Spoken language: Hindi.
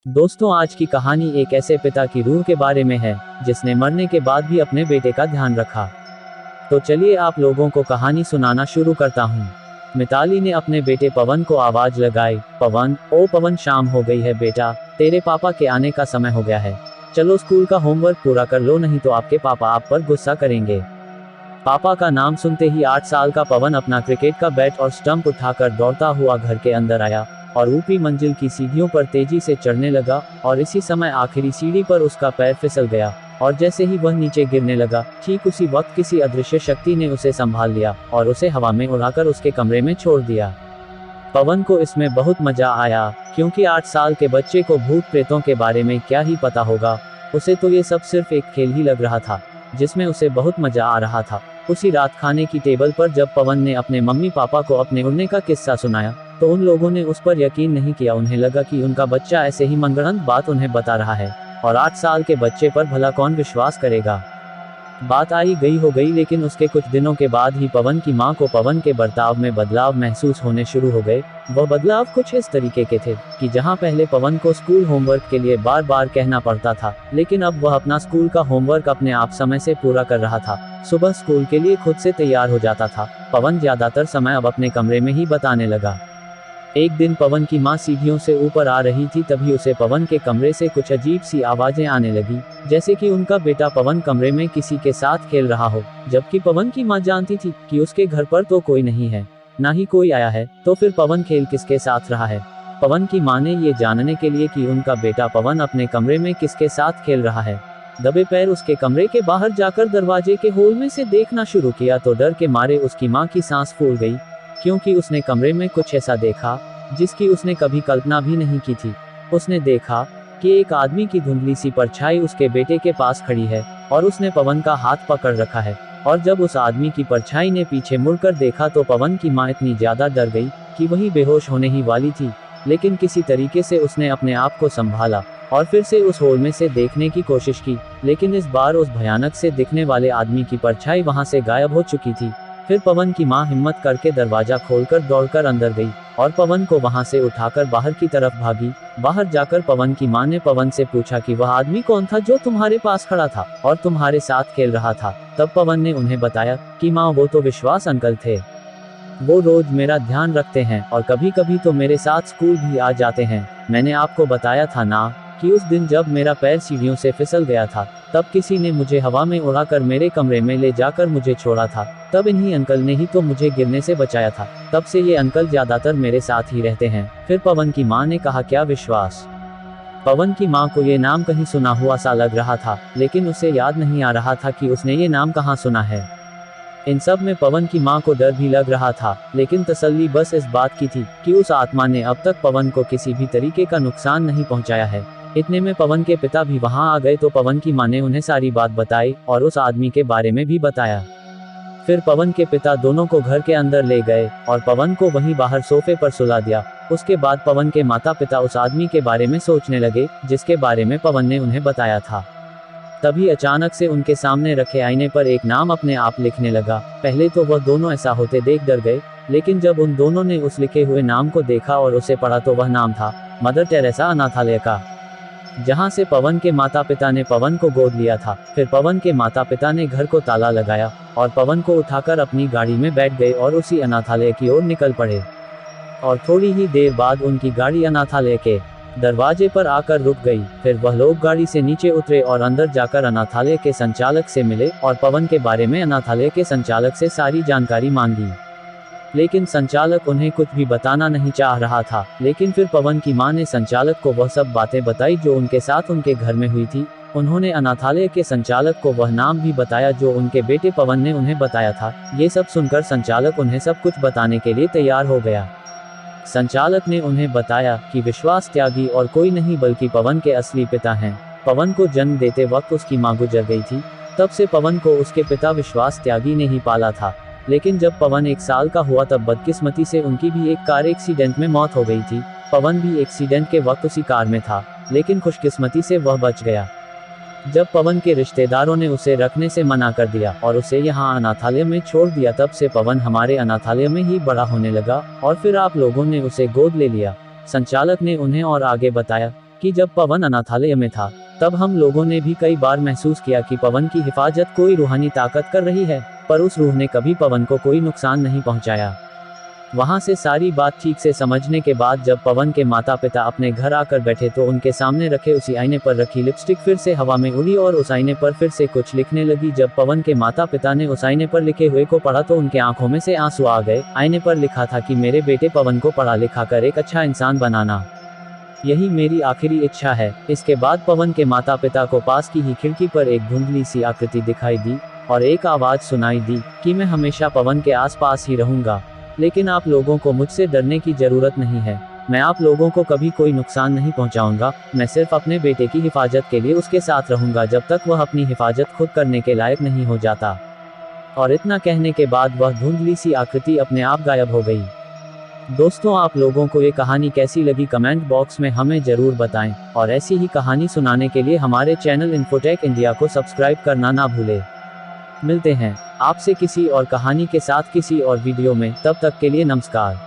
दोस्तों, आज की कहानी एक ऐसे पिता की रूह के बारे में है जिसने मरने के बाद भी अपने बेटे का ध्यान रखा। तो चलिए आप लोगों को कहानी सुनाना शुरू करता हूँ। मिताली ने अपने बेटे पवन को आवाज लगाई, पवन, ओ पवन, शाम हो गई है बेटा, तेरे पापा के आने का समय हो गया है। चलो स्कूल का होमवर्क पूरा कर लो, नहीं तो आपके पापा आप पर गुस्सा करेंगे। पापा का नाम सुनते ही 8 साल का पवन अपना क्रिकेट का बैट और स्टंप उठाकर दौड़ता हुआ घर के अंदर आया और ऊपरी मंजिल की सीढ़ियों पर तेजी से चढ़ने लगा। और इसी समय आखिरी सीढ़ी पर उसका पैर फिसल गया और जैसे ही वह नीचे गिरने लगा, ठीक उसी वक्त किसी अदृश्य शक्ति ने उसे संभाल लिया और उसे हवा में उड़ाकर उसके कमरे में छोड़ दिया। पवन को इसमें बहुत मजा आया, क्योंकि 8 साल के बच्चे को भूत प्रेतों के बारे में क्या ही पता होगा। उसे तो ये सब सिर्फ एक खेल ही लग रहा था जिसमें उसे बहुत मजा आ रहा था। उसी रात खाने की टेबल पर जब पवन ने अपने मम्मी पापा को अपने उड़ने का किस्सा सुनाया तो उन लोगों ने उस पर यकीन नहीं किया। उन्हें लगा कि उनका बच्चा ऐसे ही मनगढ़ंत बात उन्हें बता रहा है और 8 साल के बच्चे पर भला कौन विश्वास करेगा। बात आई गई हो गई, लेकिन उसके कुछ दिनों के बाद ही पवन की मां को पवन के बर्ताव में बदलाव महसूस होने शुरू हो गए। वह बदलाव कुछ इस तरीके के थे कि जहां पहले पवन को स्कूल होमवर्क के लिए बार बार कहना पड़ता था, लेकिन अब वह अपना स्कूल का होमवर्क अपने आप समय से पूरा कर रहा था। सुबह स्कूल के लिए खुद से तैयार हो जाता था। पवन ज्यादातर समय अब अपने कमरे में ही बिताने लगा। एक दिन पवन की मां सीढ़ियों से ऊपर आ रही थी, तभी उसे पवन के कमरे से कुछ अजीब सी आवाजें आने लगी, जैसे कि उनका बेटा पवन कमरे में किसी के साथ खेल रहा हो। जबकि पवन की मां जानती थी कि उसके घर पर तो कोई नहीं है, ना ही कोई आया है, तो फिर पवन खेल किसके साथ रहा है। पवन की मां ने ये जानने के लिए कि उनका बेटा पवन अपने कमरे में किसके साथ खेल रहा है, दबे पैर उसके कमरे के बाहर जाकर दरवाजे के होल में से देखना शुरू किया, तो डर के मारे उसकी मां की सांस फूल गई, क्योंकि उसने कमरे में कुछ ऐसा देखा जिसकी उसने कभी कल्पना भी नहीं की थी। उसने देखा कि एक आदमी की धुंधली सी परछाई उसके बेटे के पास खड़ी है और उसने पवन का हाथ पकड़ रखा है। और जब उस आदमी की परछाई ने पीछे मुड़कर देखा तो पवन की मां इतनी ज्यादा डर गई कि वही बेहोश होने ही वाली थी, लेकिन किसी तरीके से उसने अपने आप को संभाला और फिर से उस होल में से देखने की कोशिश की, लेकिन इस बार उस भयानक से दिखने वाले आदमी की परछाई वहां से गायब हो चुकी थी। फिर पवन की मां हिम्मत करके दरवाजा खोलकर दौड़कर अंदर गई और पवन को वहां से उठाकर बाहर की तरफ भागी। बाहर जाकर पवन की मां ने पवन से पूछा कि वह आदमी कौन था जो तुम्हारे पास खड़ा था और तुम्हारे साथ खेल रहा था। तब पवन ने उन्हें बताया कि मां, वो तो विश्वास अंकल थे। वो रोज मेरा ध्यान रखते हैं और कभी कभी तो मेरे साथ स्कूल भी आ जाते हैं। मैंने आपको बताया था ना कि उस दिन जब मेरा पैर सीढ़ियों से फिसल गया था, तब किसी ने मुझे हवा में उड़ाकर मेरे कमरे में ले जाकर मुझे छोड़ा था। तब इन्हीं अंकल ने ही तो मुझे गिरने से बचाया था। तब से ये अंकल ज्यादातर मेरे साथ ही रहते हैं। फिर पवन की मां ने कहा, क्या विश्वास? पवन की मां को ये नाम कहीं सुना हुआ सा लग रहा था, लेकिन उसे याद नहीं आ रहा था कि उसने ये नाम कहाँ सुना है। इन सब में पवन की मां को डर भी लग रहा था, लेकिन तसल्ली बस इस बात की थी कि उस आत्मा ने अब तक पवन को किसी भी तरीके का नुकसान नहीं पहुंचाया है। इतने में पवन के पिता भी वहां आ गए, तो पवन की मां ने उन्हें सारी बात बताई और उस आदमी के बारे में भी बताया। फिर पवन के पिता दोनों को घर के अंदर ले गए और पवन को वहीं बाहर सोफे पर सुला दिया। उसके बाद पवन के माता पिता उस आदमी के बारे में सोचने लगे जिसके बारे में पवन ने उन्हें बताया था। तभी अचानक से उनके सामने रखे आईने पर एक नाम अपने आप लिखने लगा। पहले तो वह दोनों ऐसा होते देख डर गए, लेकिन जब उन दोनों ने उस लिखे हुए नाम को देखा और उसे पढ़ा तो वह नाम था मदर टेरेसा अनाथालय का, जहां से पवन के माता पिता ने पवन को गोद लिया था। फिर पवन के माता पिता ने घर को ताला लगाया और पवन को उठाकर अपनी गाड़ी में बैठ गए और उसी अनाथालय की ओर निकल पड़े। और थोड़ी ही देर बाद उनकी गाड़ी अनाथालय के दरवाजे पर आकर रुक गई। फिर वह लोग गाड़ी से नीचे उतरे और अंदर जाकर अनाथालय के संचालक से मिले और पवन के बारे में अनाथालय के संचालक से सारी जानकारी मांगी, लेकिन संचालक उन्हें कुछ भी बताना नहीं चाह रहा था। लेकिन फिर पवन की मां ने संचालक को वह सब बातें बताई जो उनके साथ उनके घर में हुई थी। उन्होंने अनाथालय के संचालक को वह नाम भी बताया जो उनके बेटे पवन ने उन्हें बताया था। ये सब सुनकर संचालक उन्हें सब कुछ बताने के लिए तैयार हो गया। संचालक ने उन्हें बताया कि विश्वास त्यागी और कोई नहीं बल्कि पवन के असली पिता हैं। पवन को जन्म देते वक्त उसकी मां गुजर गई थी, तब से पवन को उसके पिता विश्वास त्यागी ने ही पाला था। लेकिन जब पवन 1 साल का हुआ तब बदकिस्मती से उनकी भी एक कार एक्सीडेंट में मौत हो गई थी। पवन भी एक्सीडेंट के वक्त उसी कार में था, लेकिन खुशकिस्मती से वह बच गया। जब पवन के रिश्तेदारों ने उसे रखने से मना कर दिया और उसे यहाँ अनाथालय में छोड़ दिया, तब से पवन हमारे अनाथालय में ही बड़ा होने लगा और फिर आप लोगों ने उसे गोद ले लिया। संचालक ने उन्हें और आगे बताया कि जब पवन अनाथालय में था, तब हम लोगों ने भी कई बार महसूस किया कि पवन की हिफाजत कोई रूहानी ताकत कर रही है, पर उस रूह ने कभी पवन को कोई नुकसान नहीं पहुंचाया। वहां से सारी बात ठीक से समझने के बाद जब पवन के माता पिता अपने घर आकर बैठे तो उनके सामने रखे उसी आईने पर रखी लिपस्टिक फिर से हवा में उड़ी और उस आईने पर फिर से कुछ लिखने लगी। जब पवन के माता पिता ने उस आईने पर लिखे हुए को पढ़ा तो उनके आंखों में से आंसू आ गए। आईने पर लिखा था कि मेरे बेटे पवन को पढ़ा लिखा कर एक अच्छा इंसान बनाना, यही मेरी आखिरी इच्छा है। इसके बाद पवन के माता पिता को पास की ही खिड़की पर एक धुंधली सी आकृति दिखाई दी और एक आवाज सुनाई दी कि मैं हमेशा पवन के आसपास ही रहूंगा, लेकिन आप लोगों को मुझसे डरने की जरूरत नहीं है। मैं आप लोगों को कभी कोई नुकसान नहीं पहुंचाऊंगा। मैं सिर्फ अपने बेटे की हिफाजत के लिए उसके साथ रहूंगा जब तक वह अपनी हिफाजत खुद करने के लायक नहीं हो जाता। और इतना कहने के बाद वह धुंधली सी आकृति अपने आप गायब हो गई। दोस्तों, आप लोगों को ये कहानी कैसी लगी कमेंट बॉक्स में हमें जरूर बताएं और ऐसी ही कहानी सुनाने के लिए हमारे चैनल इन्फोटेक इंडिया को सब्सक्राइब करना ना भूलें। मिलते हैं आपसे किसी और कहानी के साथ किसी और वीडियो में, तब तक के लिए नमस्कार।